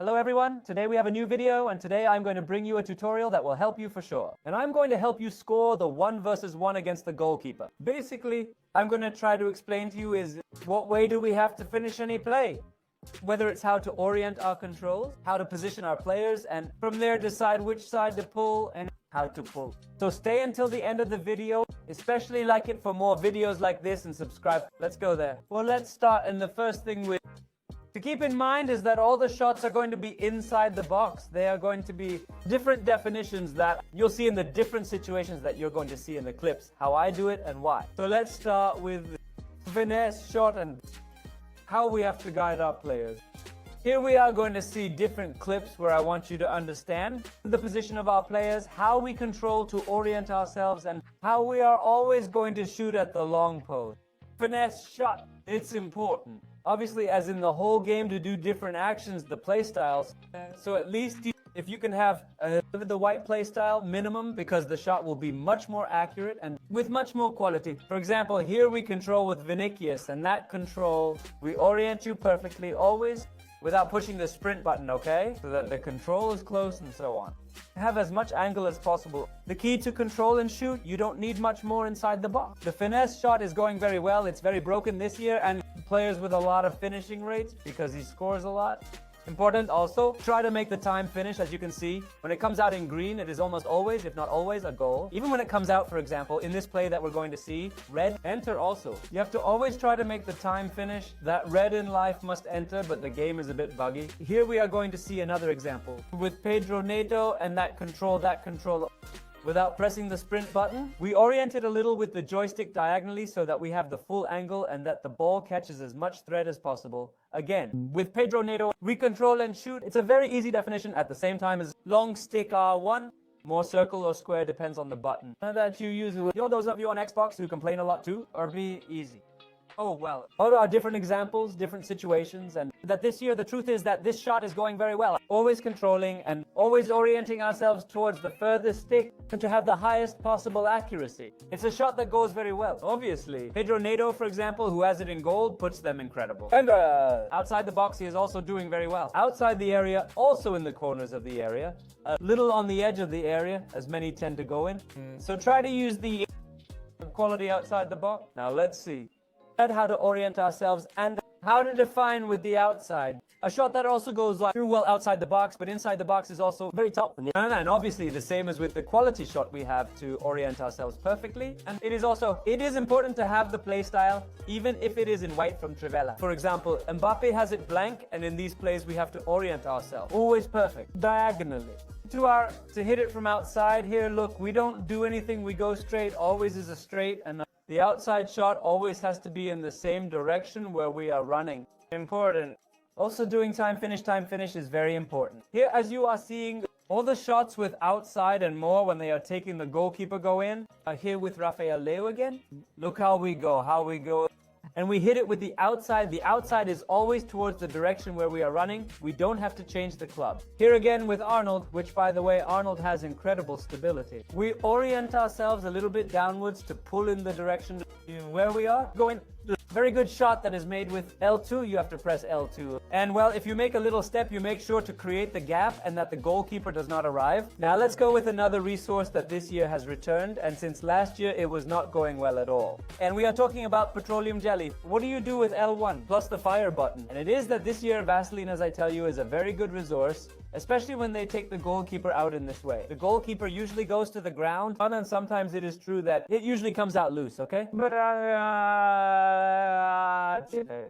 Hello everyone, today we have a new video and today I'm going to bring you a tutorial that will help you for sure. And I'm going to help you score the 1 versus 1 against the goalkeeper. Basically, I'm going to try to explain to you is what way do we have to finish any play? Whether it's how to orient our controls, how to position our players, and from there decide which side to pull and how to pull. So stay until the end of the video, especially like it for more videos like this and subscribe. Let's go there. Well, let's start, and the first thing to keep in mind is that all the shots are going to be inside the box. They are going to be different definitions that you'll see in the different situations that you're going to see in the clips, how I do it and why. So let's start with finesse shot and how we have to guide our players. Here we are going to see different clips where I want you to understand the position of our players, how we control to orient ourselves, and how we are always going to shoot at the long post. Finesse shot, it's important. Obviously, as in the whole game, to do different actions, the play styles. So at least if you can have the white play style minimum, because the shot will be much more accurate and with much more quality. For example, here we control with Vinicius, and that control, we orient you perfectly always without pushing the sprint button, okay? So that the control is close and so on. Have as much angle as possible. The key to control and shoot, you don't need much more inside the box. The finesse shot is going very well. It's very broken this year, and players with a lot of finishing rates because he scores a lot. Important also, try to make the time finish. As you can see, when it comes out in green, it is almost always, if not always, a goal. Even when it comes out, for example, in this play that we're going to see, red, enter also. You have to always try to make the time finish. That red in life must enter, but the game is a bit buggy. Here we are going to see another example with Pedro Neto and that control. Without pressing the sprint button, we orient it a little with the joystick diagonally so that we have the full angle and that the ball catches as much thread as possible. Again, with Pedro Neto, we control and shoot. It's a very easy definition at the same time as long stick R1. More circle or square depends on the button that you use. Those of you on Xbox who complain a lot too, or be easy. Oh well, all our different examples, different situations, and that this year the truth is that this shot is going very well. Always controlling and always orienting ourselves towards the furthest stick and to have the highest possible accuracy. It's a shot that goes very well, obviously. Pedro Neto, for example, who has it in gold, puts them incredible. And outside the box, he is also doing very well. Outside the area, also in the corners of the area, a little on the edge of the area, as many tend to go in. So try to use the quality outside the box. Now let's see. How to orient ourselves and how to define with the outside. A shot that also goes through well outside the box, but inside the box is also very tough. And obviously the same as with the quality shot we have to orient ourselves perfectly. And it is important to have the play style, even if it is in white from Trivella. For example, Mbappe has it blank, and in these plays we have to orient ourselves. Always perfect, diagonally. To hit it from outside here, look, we don't do anything, we go straight, always is a straight, and the outside shot always has to be in the same direction where we are running. Important. Also doing time finish is very important. Here, as you are seeing, all the shots with outside and more when they are taking the goalkeeper go in. Here with Rafael Leo again. Look how we go. And we hit it with the outside. The outside is always towards the direction where we are running. We don't have to change the club. Here again with Arnold, which by the way, Arnold has incredible stability. We orient ourselves a little bit downwards to pull in the direction where we are going. Very good shot that is made with L2. You have to press L2. And well, if you make a little step, you make sure to create the gap and that the goalkeeper does not arrive. Now let's go with another resource that this year has returned, and since last year it was not going well at all. And we are talking about petroleum jelly. What do you do with L1 plus the fire button? And it is that this year Vaseline, as I tell you, is a very good resource, especially when they take the goalkeeper out in this way. The goalkeeper usually goes to the ground, and sometimes it is true that it usually comes out loose, okay? But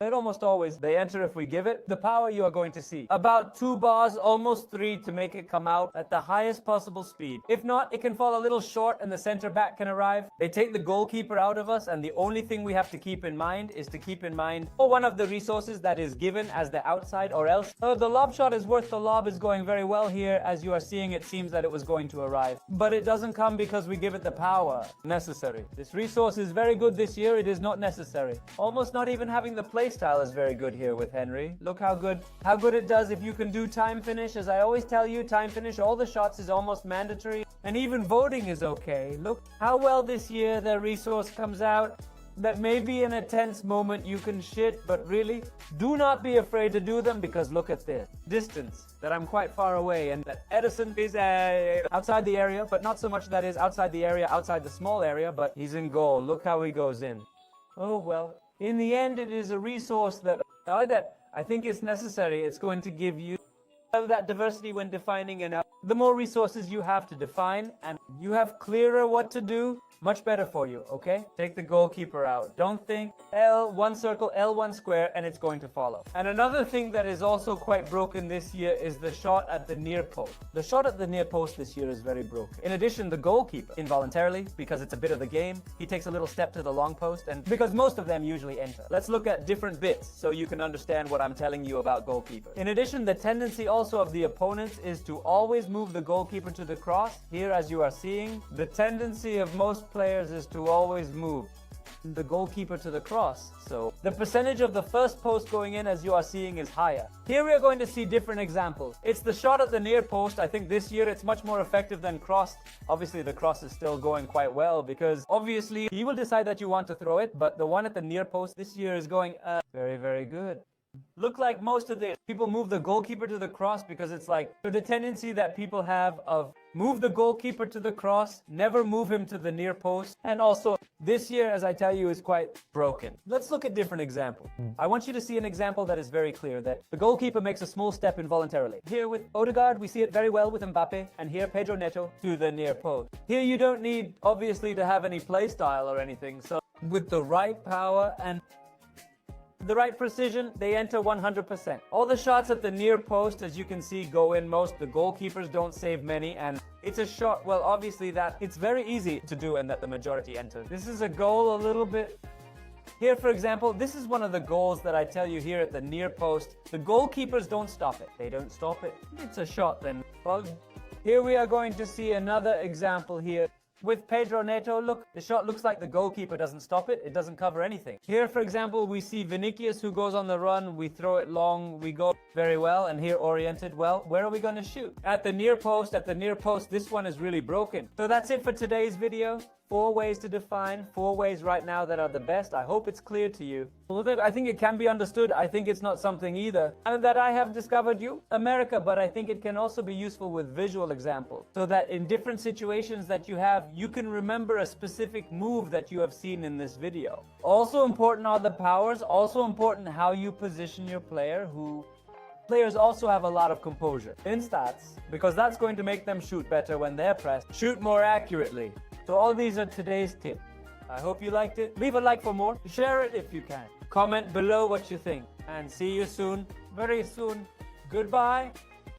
it almost always, they enter if we give it. The power you are going to see. About 2 bars, almost 3 to make it come out at the highest possible speed. If not, it can fall a little short and the center back can arrive. They take the goalkeeper out of us, and the only thing we have to keep in mind is to keep in mind one of the resources that is given as the outside, or else the lob shot is worth the lob is going very well here. As you are seeing, it seems that it was going to arrive, but it doesn't come because we give it the power necessary. This resource is very good this year. It is not necessary. Almost not even having the play style is very good here with Henry. Look how good it does if you can do time finish. As I always tell you, time finish all the shots is almost mandatory, and even voting is okay. Look how well this year the resource comes out. that maybe in a tense moment you can shit, but really, do not be afraid to do them, because look at this. Distance, that I'm quite far away, and that Edison is outside the area, but not so much that is outside the area, outside the small area, but he's in goal. Look how he goes in. Oh well, in the end it is a resource that I think is necessary. It's going to give you that diversity when defining, and the more resources you have to define and you have clearer what to do, much better for you, okay? Take the goalkeeper out. Don't think L1 circle, L1 square, and it's going to follow. And another thing that is also quite broken this year is the shot at the near post. The shot at the near post this year is very broken. In addition, the goalkeeper, involuntarily, because it's a bit of the game, he takes a little step to the long post, and because most of them usually enter. Let's look at different bits so you can understand what I'm telling you about goalkeeper. In addition, the tendency also of the opponents is to always move the goalkeeper to the cross. Here, as you are seeing, the tendency of most players is to always move the goalkeeper to the cross. So the percentage of the first post going in, as you are seeing, is higher. Here we are going to see different examples. It's the shot at the near post. I think this year it's much more effective than cross. Obviously the cross is still going quite well, because obviously you will decide that you want to throw it, but the one at the near post this year is going very, very good. Look like most of the people move the goalkeeper to the cross because it's like the tendency that people have of move the goalkeeper to the cross, never move him to the near post. And also this year, as I tell you, is quite broken. Let's look at different examples. I want you to see an example that is very clear, that the goalkeeper makes a small step involuntarily. Here with Odegaard, we see it very well with Mbappe, and here Pedro Neto to the near post. Here you don't need, obviously, to have any play style or anything. So with the right power and the right precision, they enter 100%. All the shots at the near post, as you can see, go in most. The goalkeepers don't save many, and it's a shot, well, obviously that it's very easy to do and that the majority enter. This is a goal a little bit. Here, for example, this is one of the goals that I tell you here at the near post. The goalkeepers don't stop it. They don't stop it. It's a shot then. Well, here we are going to see another example here. With Pedro Neto, look, the shot looks like the goalkeeper doesn't stop it. It doesn't cover anything. Here, for example, we see Vinicius who goes on the run. We throw it long. We go very well. And here, oriented well. Where are we going to shoot? At the near post. This one is really broken. So that's it for today's video. 4 ways to define, 4 ways right now that are the best. I hope it's clear to you. I think it can be understood. I think it's not something either and that I have discovered America, but I think it can also be useful with visual examples, so that in different situations that you have, you can remember a specific move that you have seen in this video. Also important are the powers. Also important how you position your player. Players also have a lot of composure in stats, because that's going to make them shoot better when they're pressed, shoot more accurately. So all these are today's tips. I hope you liked it. Leave a like for more. Share it if you can. Comment below what you think. And see you soon, very soon. Goodbye.